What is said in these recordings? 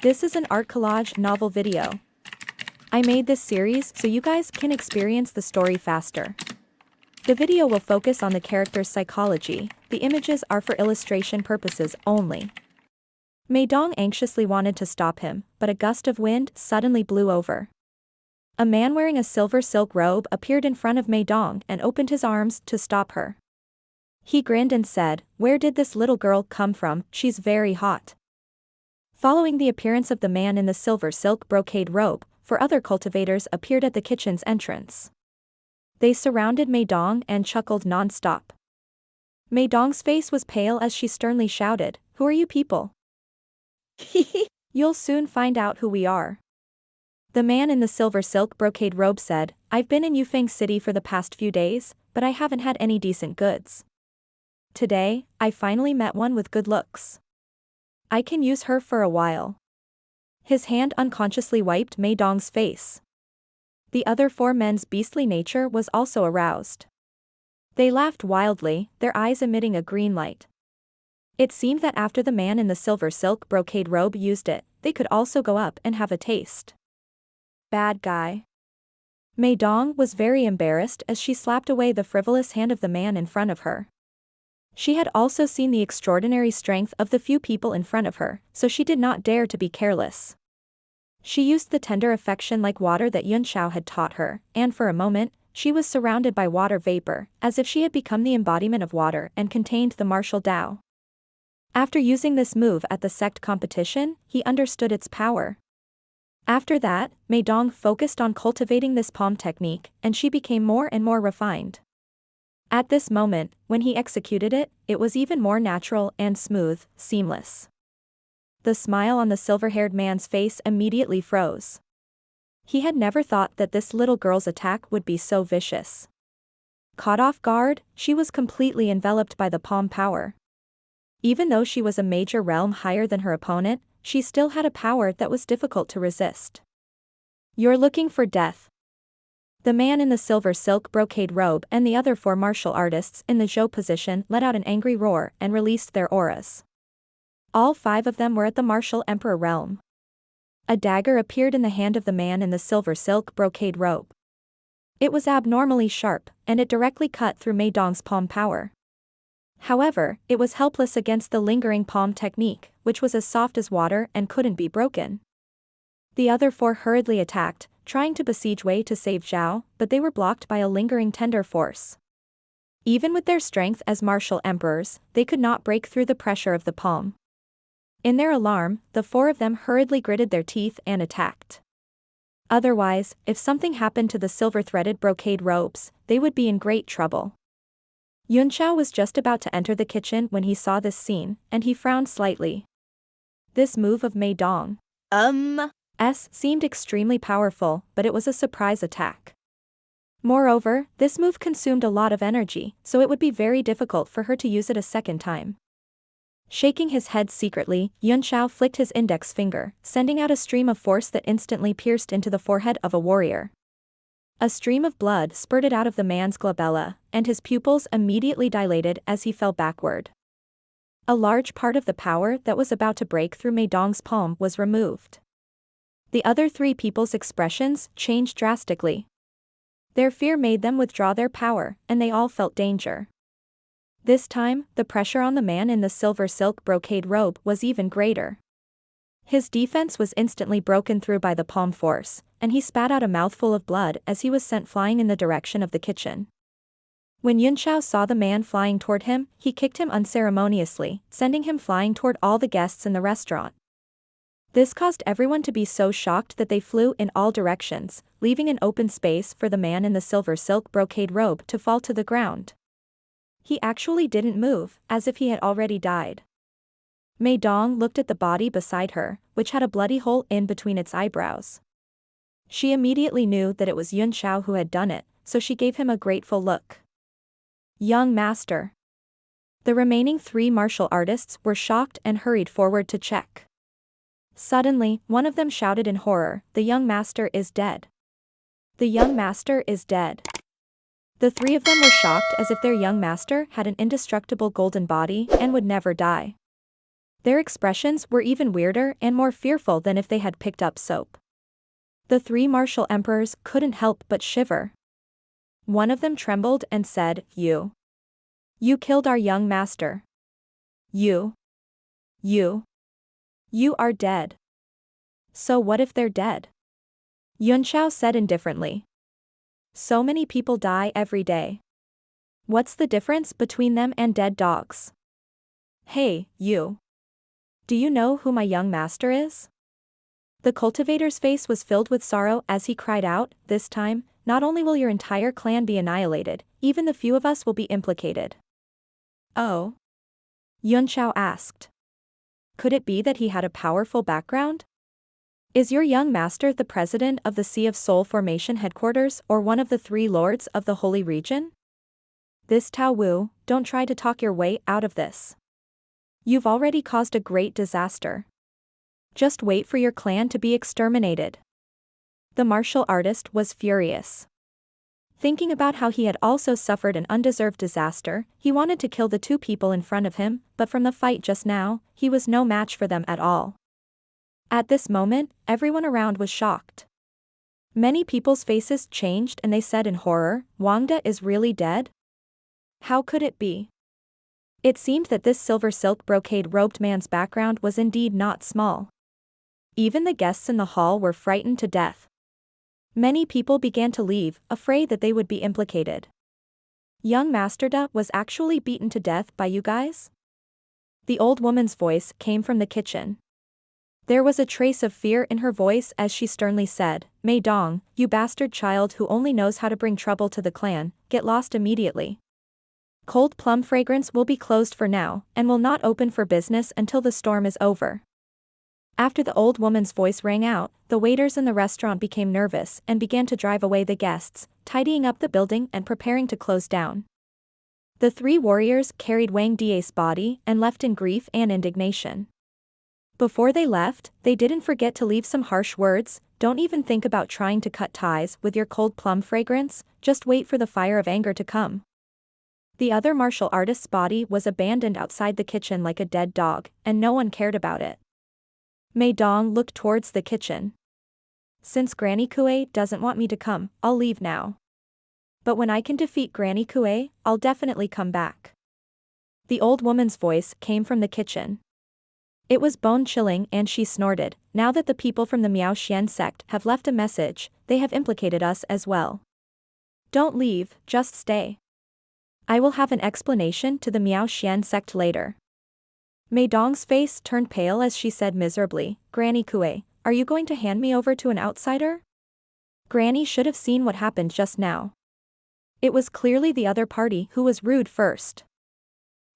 This is an art collage novel video. I made this series so you guys can experience the story faster. The video will focus on the character's psychology, the images are for illustration purposes only. Mei Dong anxiously wanted to stop him, but a gust of wind suddenly blew over. A man wearing a silver silk robe appeared in front of Mei Dong and opened his arms to stop her. He grinned and said, "Where did this little girl come from? She's very hot." Following the appearance of the man in the silver silk brocade robe, four other cultivators appeared at the kitchen's entrance. They surrounded Mei Dong and chuckled non-stop. Mei Dong's face was pale as she sternly shouted, "Who are you people?" "You'll soon find out who we are." The man in the silver silk brocade robe said, "I've been in Yufeng City for the past few days, but I haven't had any decent goods. Today, I finally met one with good looks. I can use her for a while." His hand unconsciously wiped Mei Dong's face. The other four men's beastly nature was also aroused. They laughed wildly, their eyes emitting a green light. It seemed that after the man in the silver silk brocade robe used it, they could also go up and have a taste. Bad guy. Mei Dong was very embarrassed as she slapped away the frivolous hand of the man in front of her. She had also seen the extraordinary strength of the few people in front of her, so she did not dare to be careless. She used the tender affection like water that Yun Xiao had taught her, and for a moment, she was surrounded by water vapor, as if she had become the embodiment of water and contained the martial Tao. After using this move at the sect competition, he understood its power. After that, Mei Dong focused on cultivating this palm technique, and she became more and more refined. At this moment, when he executed it, it was even more natural and smooth, seamless. The smile on the silver-haired man's face immediately froze. He had never thought that this little girl's attack would be so vicious. Caught off guard, she was completely enveloped by the palm power. Even though she was a major realm higher than her opponent, she still had a power that was difficult to resist. "You're looking for death." The man in the silver silk brocade robe and the other four martial artists in the Zhou position let out an angry roar and released their auras. All five of them were at the martial emperor realm. A dagger appeared in the hand of the man in the silver silk brocade robe. It was abnormally sharp, and it directly cut through Mei Dong's palm power. However, it was helpless against the lingering palm technique, which was as soft as water and couldn't be broken. The other four hurriedly attacked, trying to besiege Wei to save Zhao, but they were blocked by a lingering tender force. Even with their strength as martial emperors, they could not break through the pressure of the palm. In their alarm, the four of them hurriedly gritted their teeth and attacked. Otherwise, if something happened to the silver-threaded brocade robes, they would be in great trouble. Yun Xiao was just about to enter the kitchen when he saw this scene, and he frowned slightly. This move of Mei Dong seemed extremely powerful, but it was a surprise attack. Moreover, this move consumed a lot of energy, so it would be very difficult for her to use it a second time. Shaking his head secretly, Yun Xiao flicked his index finger, sending out a stream of force that instantly pierced into the forehead of a warrior. A stream of blood spurted out of the man's glabella, and his pupils immediately dilated as he fell backward. A large part of the power that was about to break through Mei Dong's palm was removed. The other three people's expressions changed drastically. Their fear made them withdraw their power, and they all felt danger. This time, the pressure on the man in the silver silk brocade robe was even greater. His defense was instantly broken through by the palm force, and he spat out a mouthful of blood as he was sent flying in the direction of the kitchen. When Yun Xiao saw the man flying toward him, he kicked him unceremoniously, sending him flying toward all the guests in the restaurant. This caused everyone to be so shocked that they flew in all directions, leaving an open space for the man in the silver silk brocade robe to fall to the ground. He actually didn't move, as if he had already died. Mei Dong looked at the body beside her, which had a bloody hole in between its eyebrows. She immediately knew that it was Yun Xiao who had done it, so she gave him a grateful look. "Young master." The remaining three martial artists were shocked and hurried forward to check. Suddenly, one of them shouted in horror, "The young master is dead. The young master is dead." The three of them were shocked as if their young master had an indestructible golden body and would never die. Their expressions were even weirder and more fearful than if they had picked up soap. The three martial emperors couldn't help but shiver. One of them trembled and said, You killed our young master. You are dead. So what if they're dead? Yunshao said indifferently. So many people die every day. What's the difference between them and dead dogs? Hey, you. Do you know who my young master is? The cultivator's face was filled with sorrow as he cried out, This time, not only will your entire clan be annihilated, even the few of us will be implicated. Oh? Yunshao asked. Could it be that he had a powerful background? Is your young master the president of the Sea of Soul Formation headquarters or one of the three lords of the Holy Region? This Tao Wu, don't try to talk your way out of this. You've already caused a great disaster. Just wait for your clan to be exterminated. The martial artist was furious. Thinking about how he had also suffered an undeserved disaster, he wanted to kill the two people in front of him, but from the fight just now, he was no match for them at all. At this moment, everyone around was shocked. Many people's faces changed and they said in horror, Wangda is really dead? How could it be? It seemed that this silver silk brocade-robed man's background was indeed not small. Even the guests in the hall were frightened to death. Many people began to leave, afraid that they would be implicated. Young Master Da was actually beaten to death by you guys? The old woman's voice came from the kitchen. There was a trace of fear in her voice as she sternly said, Mei Dong, you bastard child who only knows how to bring trouble to the clan, get lost immediately. Cold Plum Fragrance will be closed for now, and will not open for business until the storm is over. After the old woman's voice rang out, the waiters in the restaurant became nervous and began to drive away the guests, tidying up the building and preparing to close down. The three warriors carried Wang Die's body and left in grief and indignation. Before they left, they didn't forget to leave some harsh words, don't even think about trying to cut ties with your Cold Plum Fragrance, just wait for the fire of anger to come. The other martial artist's body was abandoned outside the kitchen like a dead dog, and no one cared about it. Mei Dong looked towards the kitchen. Since Granny Kue doesn't want me to come, I'll leave now. But when I can defeat Granny Kue, I'll definitely come back. The old woman's voice came from the kitchen. It was bone-chilling and she snorted, now that the people from the Miao Xian sect have left a message, they have implicated us as well. Don't leave, just stay. I will have an explanation to the Miao Xian sect later. Mei Dong's face turned pale as she said miserably, Granny Kue, are you going to hand me over to an outsider? Granny should have seen what happened just now. It was clearly the other party who was rude first.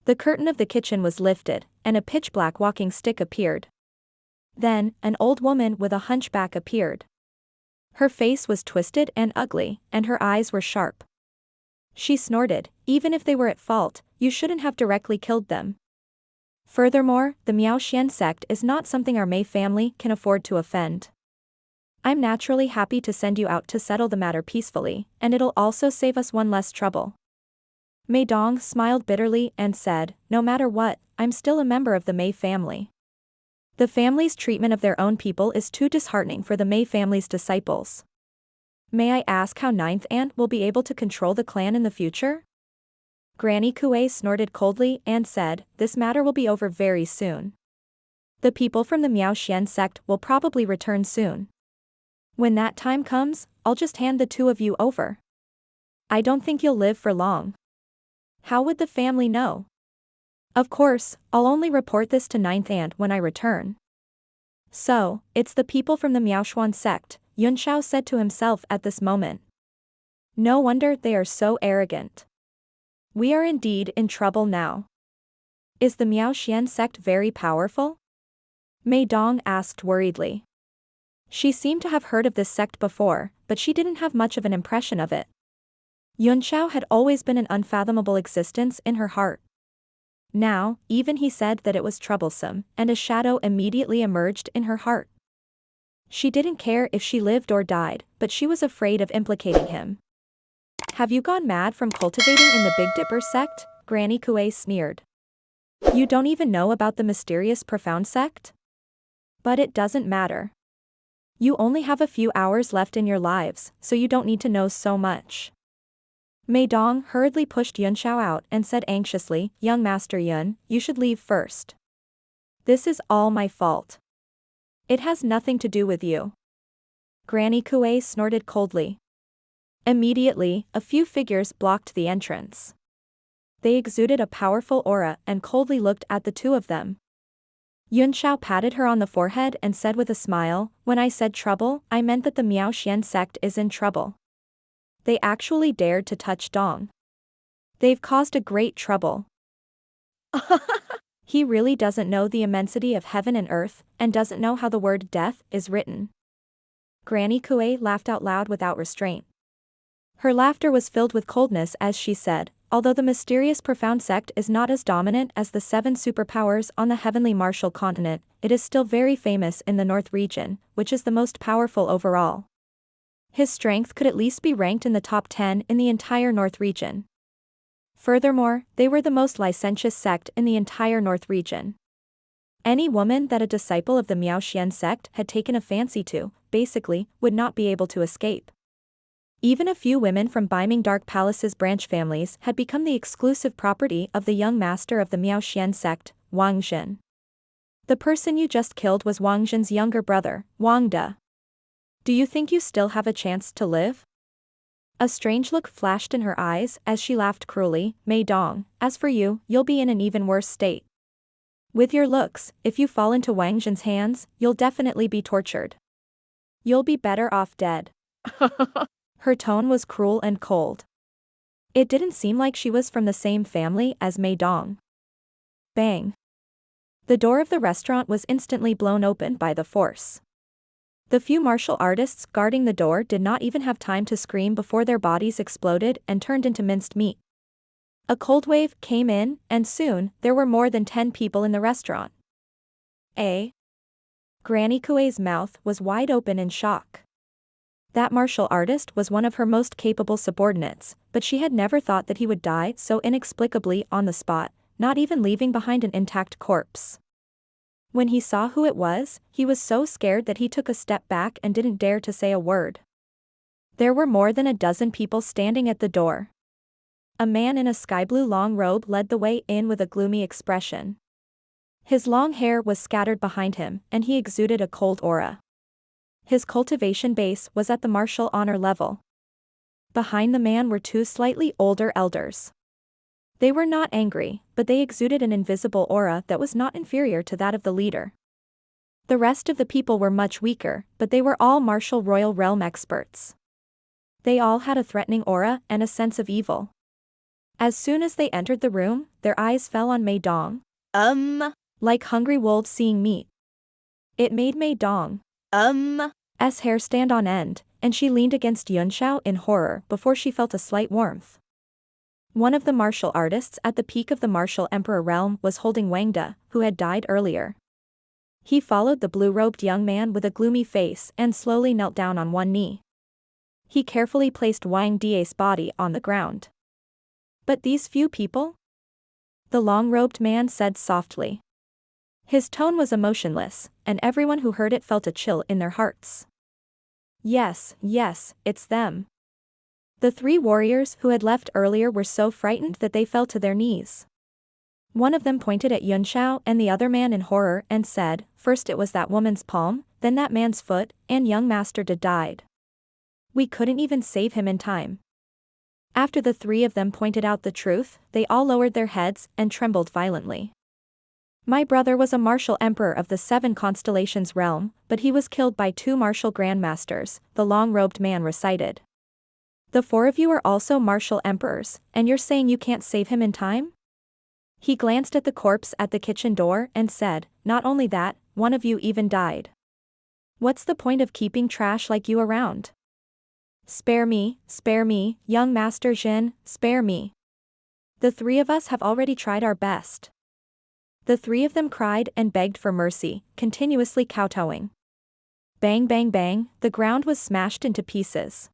The curtain of the kitchen was lifted, and a pitch-black walking stick appeared. Then, an old woman with a hunchback appeared. Her face was twisted and ugly, and her eyes were sharp. She snorted, even if they were at fault, you shouldn't have directly killed them. Furthermore, the Miao Xian sect is not something our Mei family can afford to offend. I'm naturally happy to send you out to settle the matter peacefully, and it'll also save us one less trouble. Mei Dong smiled bitterly and said, no matter what, I'm still a member of the Mei family. The family's treatment of their own people is too disheartening for the Mei family's disciples. May I ask how Ninth Aunt will be able to control the clan in the future? Granny Kue snorted coldly and said, this matter will be over very soon. The people from the Miao Xian sect will probably return soon. When that time comes, I'll just hand the two of you over. I don't think you'll live for long. How would the family know? Of course, I'll only report this to Ninth Aunt when I return. So, it's the people from the Miaoshuan sect, Yunshao said to himself at this moment. No wonder they are so arrogant. We are indeed in trouble now. Is the Miao Xian sect very powerful? Mei Dong asked worriedly. She seemed to have heard of this sect before, but she didn't have much of an impression of it. Yunshao had always been an unfathomable existence in her heart. Now, even he said that it was troublesome, and a shadow immediately emerged in her heart. She didn't care if she lived or died, but she was afraid of implicating him. Have you gone mad from cultivating in the Big Dipper sect? Granny Kue sneered. You don't even know about the mysterious profound sect? But it doesn't matter. You only have a few hours left in your lives, so you don't need to know so much. Mei Dong hurriedly pushed Yun Xiao out and said anxiously, "Young Master Yun, you should leave first. This is all my fault. It has nothing to do with you." Granny Kuei snorted coldly. Immediately, a few figures blocked the entrance. They exuded a powerful aura and coldly looked at the two of them. Yun Xiao patted her on the forehead and said with a smile, "When I said trouble, I meant that the Miao Xian sect is in trouble. They actually dared to touch Dong. They've caused a great trouble." He really doesn't know the immensity of heaven and earth, and doesn't know how the word death is written. Granny Kuei laughed out loud without restraint. Her laughter was filled with coldness as she said, "Although the mysterious profound sect is not as dominant as the 7 superpowers on the heavenly martial continent, it is still very famous in the North region, which is the most powerful overall. His strength could at least be ranked in the top 10 in the entire North region. Furthermore, they were the most licentious sect in the entire North region. Any woman that a disciple of the Miao Xian sect had taken a fancy to, basically, would not be able to escape. Even a few women from Beiming Dark Palace's branch families had become the exclusive property of the young master of the Miao Xian sect, Wang Jin. The person you just killed was Wang Jin's younger brother, Wang De. Do you think you still have a chance to live?" A strange look flashed in her eyes as she laughed cruelly, "Mei Dong, as for you, you'll be in an even worse state. With your looks, if you fall into Wang Jin's hands, you'll definitely be tortured. You'll be better off dead." Her tone was cruel and cold. It didn't seem like she was from the same family as Mei Dong. Bang! The door of the restaurant was instantly blown open by the force. The few martial artists guarding the door did not even have time to scream before their bodies exploded and turned into minced meat. A cold wave came in, and soon, there were more than 10 people in the restaurant. Granny Kuei's mouth was wide open in shock. That martial artist was one of her most capable subordinates, but she had never thought that he would die so inexplicably on the spot, not even leaving behind an intact corpse. When he saw who it was, he was so scared that he took a step back and didn't dare to say a word. There were more than a dozen people standing at the door. A man in a sky-blue long robe led the way in with a gloomy expression. His long hair was scattered behind him, and he exuded a cold aura. His cultivation base was at the martial honor level. Behind the man were 2 slightly older elders. They were not angry, but they exuded an invisible aura that was not inferior to that of the leader. The rest of the people were much weaker, but they were all martial royal realm experts. They all had a threatening aura and a sense of evil. As soon as they entered the room, their eyes fell on Mei Dong. Like hungry wolves seeing meat. It made Mei Dong's hair stand on end, and she leaned against Yun Xiao in horror before she felt a slight warmth. One of the martial artists at the peak of the martial emperor realm was holding Wang De, who had died earlier. He followed the blue-robed young man with a gloomy face and slowly knelt down on one knee. He carefully placed Wang De's body on the ground. "But these few people?" the long-robed man said softly. His tone was emotionless, and everyone who heard it felt a chill in their hearts. Yes, it's them." The 3 warriors who had left earlier were so frightened that they fell to their knees. One of them pointed at Yun Xiao and the other man in horror and said, "First it was that woman's palm, then that man's foot, and young Master De died. We couldn't even save him in time." After the 3 of them pointed out the truth, they all lowered their heads and trembled violently. "My brother was a martial emperor of the 7 constellations realm, but he was killed by 2 martial grandmasters," the long-robed man recited. "The 4 of you are also martial emperors, and you're saying you can't save him in time?" He glanced at the corpse at the kitchen door and said, "Not only that, one of you even died. What's the point of keeping trash like you around? Spare me, young Master Jin, spare me. The 3 of us have already tried our best." The 3 of them cried and begged for mercy, continuously kowtowing. Bang bang bang, the ground was smashed into pieces.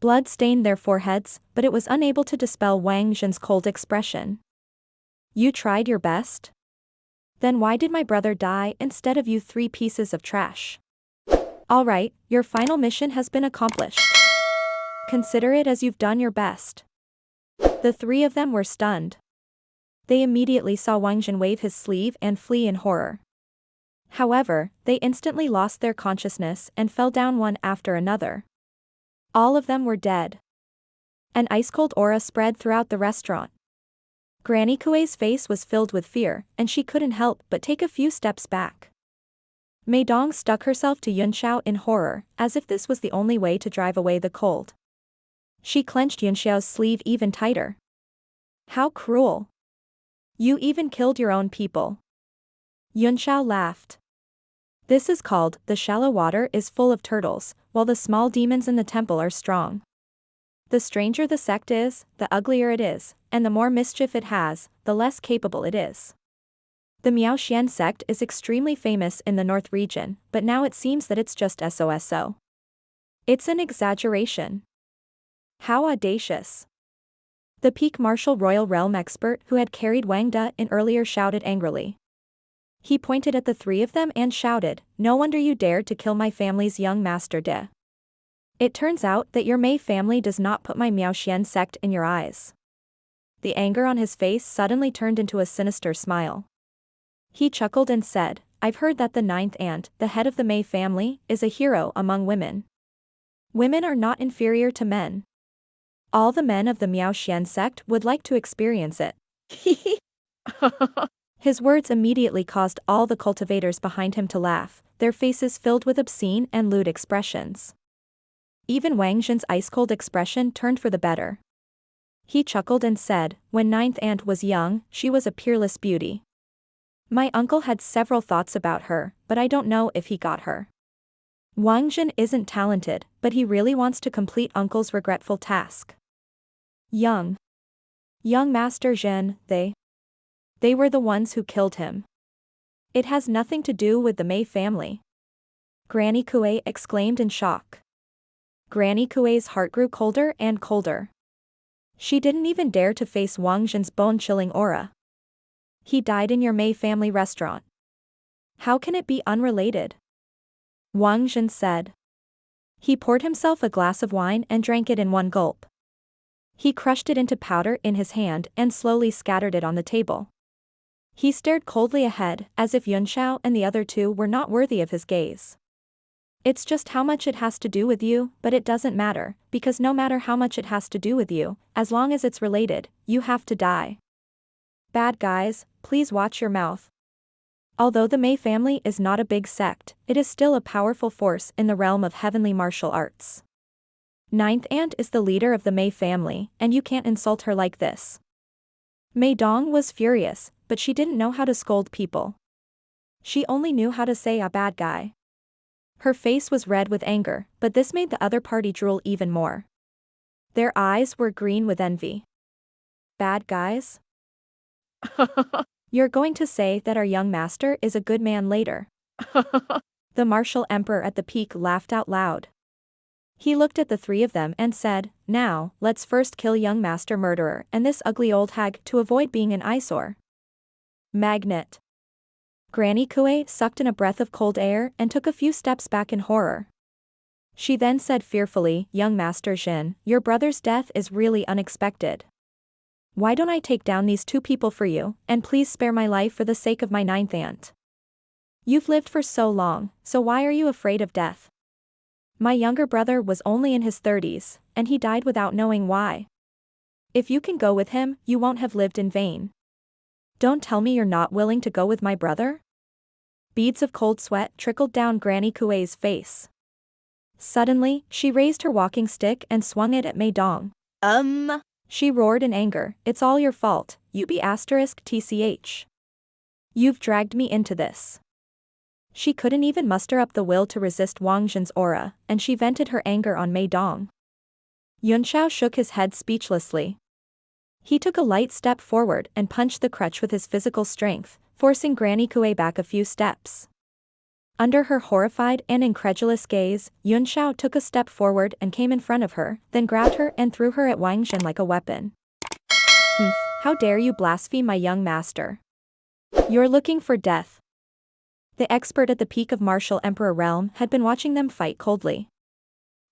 Blood stained their foreheads, but it was unable to dispel Wang Jin's cold expression. You tried your best? Then why did my brother die instead of you 3 pieces of trash? Alright, your final mission has been accomplished. Consider it as you've done your best. The 3 of them were stunned. They immediately saw Wang Jin wave his sleeve and flee in horror. However, they instantly lost their consciousness and fell down one after another. All of them were dead. An ice-cold aura spread throughout the restaurant. Granny Kuei's face was filled with fear, and she couldn't help but take a few steps back. Mei Dong stuck herself to Yunxiao in horror, as if this was the only way to drive away the cold. She clenched Yunxiao's sleeve even tighter. How cruel! You even killed your own people. Yunxiao laughed. This is called, the shallow water is full of turtles, while the small demons in the temple are strong. The stranger the sect is, the uglier it is, and the more mischief it has, the less capable it is. The Miaoxian sect is extremely famous in the north region, but now it seems that it's just SOSO. It's an exaggeration. How audacious. The peak martial royal realm expert who had carried Wang De in earlier shouted angrily. He pointed at the 3 of them and shouted, no wonder you dared to kill my family's young master De. It turns out that your Mei family does not put my Miaoxian sect in your eyes. The anger on his face suddenly turned into a sinister smile. He chuckled and said, I've heard that the 9th aunt, the head of the Mei family, is a hero among women. Women are not inferior to men. All the men of the Miaoxian sect would like to experience it. His words immediately caused all the cultivators behind him to laugh, their faces filled with obscene and lewd expressions. Even Wang Jin's ice-cold expression turned for the better. He chuckled and said, when 9th aunt was young, she was a peerless beauty. My uncle had several thoughts about her, but I don't know if he got her. Wang Jin isn't talented, but he really wants to complete uncle's regretful task. Young Master Zhen, they were the ones who killed him. It has nothing to do with the Mei family. Granny Kuei exclaimed in shock. Granny Kuei's heart grew colder and colder. She didn't even dare to face Wang Jin's bone-chilling aura. He died in your Mei family restaurant. How can it be unrelated? Wang Jin said. He poured himself a glass of wine and drank it in one gulp. He crushed it into powder in his hand and slowly scattered it on the table. He stared coldly ahead, as if Yunxiao and the other 2 were not worthy of his gaze. It's just how much it has to do with you, but it doesn't matter, because no matter how much it has to do with you, as long as it's related, you have to die. Bad guys, please watch your mouth. Although the Mei family is not a big sect, it is still a powerful force in the realm of heavenly martial arts. 9th aunt is the leader of the Mei family, and you can't insult her like this. Mei Dong was furious, but she didn't know how to scold people. She only knew how to say a bad guy. Her face was red with anger, but this made the other party drool even more. Their eyes were green with envy. Bad guys? You're going to say that our young master is a good man later. The martial emperor at the peak laughed out loud. He looked at the 3 of them and said, now, let's first kill young master murderer and this ugly old hag to avoid being an eyesore. Magnet. Granny Kuei sucked in a breath of cold air and took a few steps back in horror. She then said fearfully, young master Jin, your brother's death is really unexpected. Why don't I take down these 2 people for you, and please spare my life for the sake of my 9th aunt. You've lived for so long, so why are you afraid of death? My younger brother was only in his 30s, and he died without knowing why. If you can go with him, you won't have lived in vain. Don't tell me you're not willing to go with my brother? Beads of cold sweat trickled down Granny Kuei's face. Suddenly, she raised her walking stick and swung it at Mei Dong. She roared in anger, it's all your fault, you be asterisk tch. You've dragged me into this. She couldn't even muster up the will to resist Wang Jin's aura, and she vented her anger on Mei Dong. Yunxiao shook his head speechlessly. He took a light step forward and punched the crutch with his physical strength, forcing Granny Kuei back a few steps. Under her horrified and incredulous gaze, Yunxiao took a step forward and came in front of her, then grabbed her and threw her at Wang Jin like a weapon. Humph. How dare you blaspheme my young master? You're looking for death. The expert at the peak of martial emperor realm had been watching them fight coldly.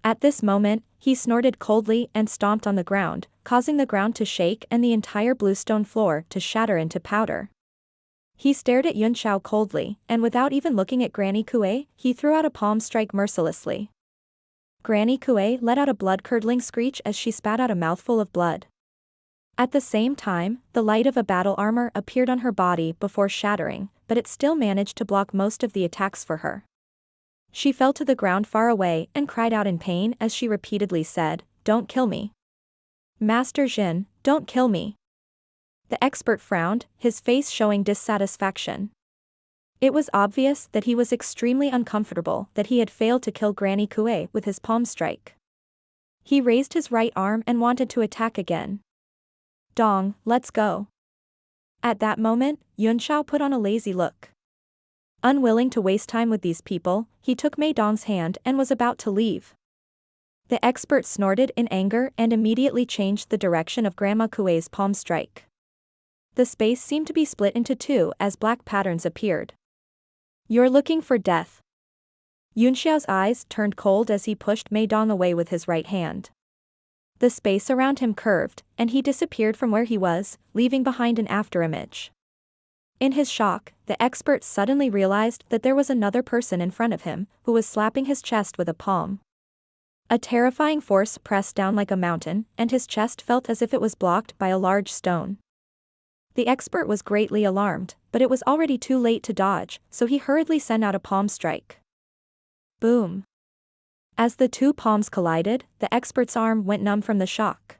At this moment, he snorted coldly and stomped on the ground, causing the ground to shake and the entire bluestone floor to shatter into powder. He stared at Yun Xiao coldly, and without even looking at Granny Kuei, he threw out a palm strike mercilessly. Granny Kuei let out a blood-curdling screech as she spat out a mouthful of blood. At the same time, the light of a battle armor appeared on her body before shattering, but it still managed to block most of the attacks for her. She fell to the ground far away and cried out in pain as she repeatedly said, "Don't kill me. Master Jin, don't kill me." The expert frowned, his face showing dissatisfaction. It was obvious that he was extremely uncomfortable that he had failed to kill Granny Kuei with his palm strike. He raised his right arm and wanted to attack again. "Dong, let's go." At that moment, Yun Xiao put on a lazy look. Unwilling to waste time with these people, he took Mei Dong's hand and was about to leave. The expert snorted in anger and immediately changed the direction of Grandma Kuei's palm strike. The space seemed to be split into two as black patterns appeared. "You're looking for death." Yun Xiao's eyes turned cold as he pushed Mei Dong away with his right hand. The space around him curved, and he disappeared from where he was, leaving behind an afterimage. In his shock, the expert suddenly realized that there was another person in front of him, who was slapping his chest with a palm. A terrifying force pressed down like a mountain, and his chest felt as if it was blocked by a large stone. The expert was greatly alarmed, but it was already too late to dodge, so he hurriedly sent out a palm strike. Boom! As the two palms collided, the expert's arm went numb from the shock.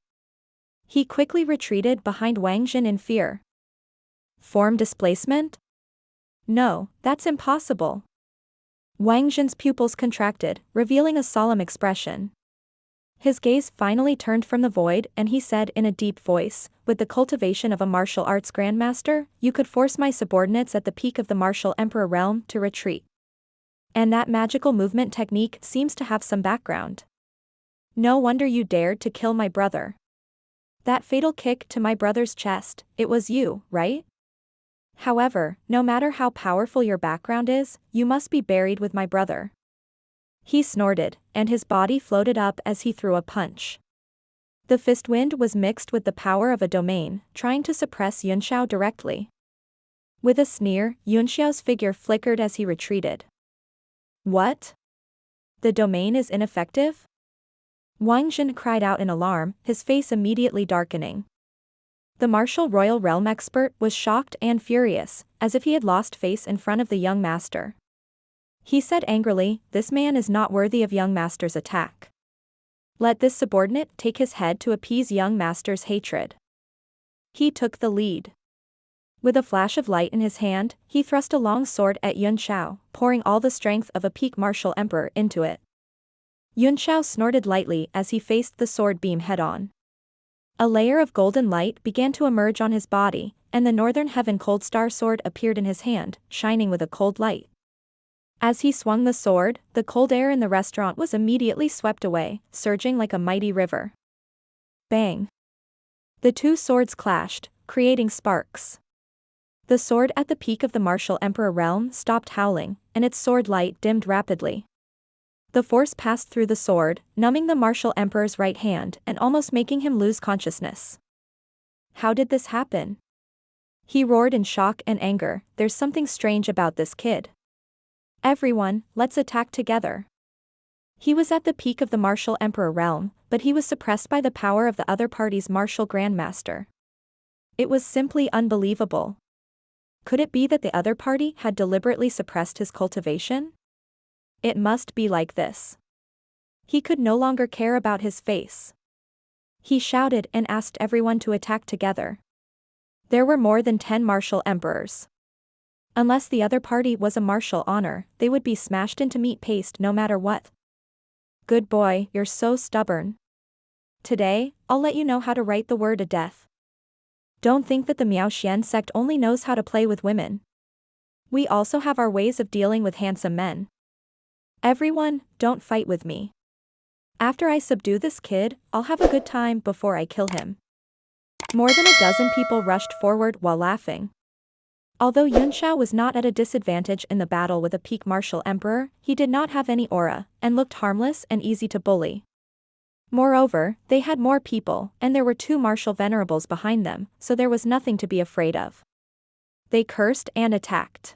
He quickly retreated behind Wang Jin in fear. Form displacement? No, that's impossible. Wang Jin's pupils contracted, revealing a solemn expression. His gaze finally turned from the void and he said in a deep voice, "With the cultivation of a martial arts grandmaster, you could force my subordinates at the peak of the martial emperor realm to retreat. And that magical movement technique seems to have some background. No wonder you dared to kill my brother. That fatal kick to my brother's chest, it was you, right? However, no matter how powerful your background is, you must be buried with my brother." He snorted, and his body floated up as he threw a punch. The fist wind was mixed with the power of a domain, trying to suppress Yun Xiao directly. With a sneer, Yun Xiao's figure flickered as he retreated. "What? The domain is ineffective?" Wang Jin cried out in alarm, his face immediately darkening. The martial royal realm expert was shocked and furious, as if he had lost face in front of the young master. He said angrily, "This man is not worthy of young master's attack. Let this subordinate take his head to appease young master's hatred." He took the lead. With a flash of light in his hand, he thrust a long sword at Yun Xiao, pouring all the strength of a peak martial emperor into it. Yun Xiao snorted lightly as he faced the sword beam head-on. A layer of golden light began to emerge on his body, and the northern heaven cold star sword appeared in his hand, shining with a cold light. As he swung the sword, the cold air in the restaurant was immediately swept away, surging like a mighty river. Bang! The two swords clashed, creating sparks. The sword at the peak of the martial emperor realm stopped howling, and its sword light dimmed rapidly. The force passed through the sword, numbing the martial emperor's right hand and almost making him lose consciousness. How did this happen? He roared in shock and anger, "There's something strange about this kid. Everyone, let's attack together." He was at the peak of the martial emperor realm, but he was suppressed by the power of the other party's martial grandmaster. It was simply unbelievable. Could it be that the other party had deliberately suppressed his cultivation? It must be like this. He could no longer care about his face. He shouted and asked everyone to attack together. There were more than 10 martial emperors. Unless the other party was a martial honor, they would be smashed into meat paste no matter what. Good boy, you're so stubborn. Today, I'll let you know how to write the word of death. Don't think that the Miaoxian sect only knows how to play with women. We also have our ways of dealing with handsome men. Everyone, don't fight with me. After I subdue this kid, I'll have a good time before I kill him. More than a dozen people rushed forward while laughing. Although Yunxiao was not at a disadvantage in the battle with a peak martial emperor, he did not have any aura, and looked harmless and easy to bully. Moreover, they had more people, and there were 2 martial venerables behind them, so there was nothing to be afraid of. They cursed and attacked.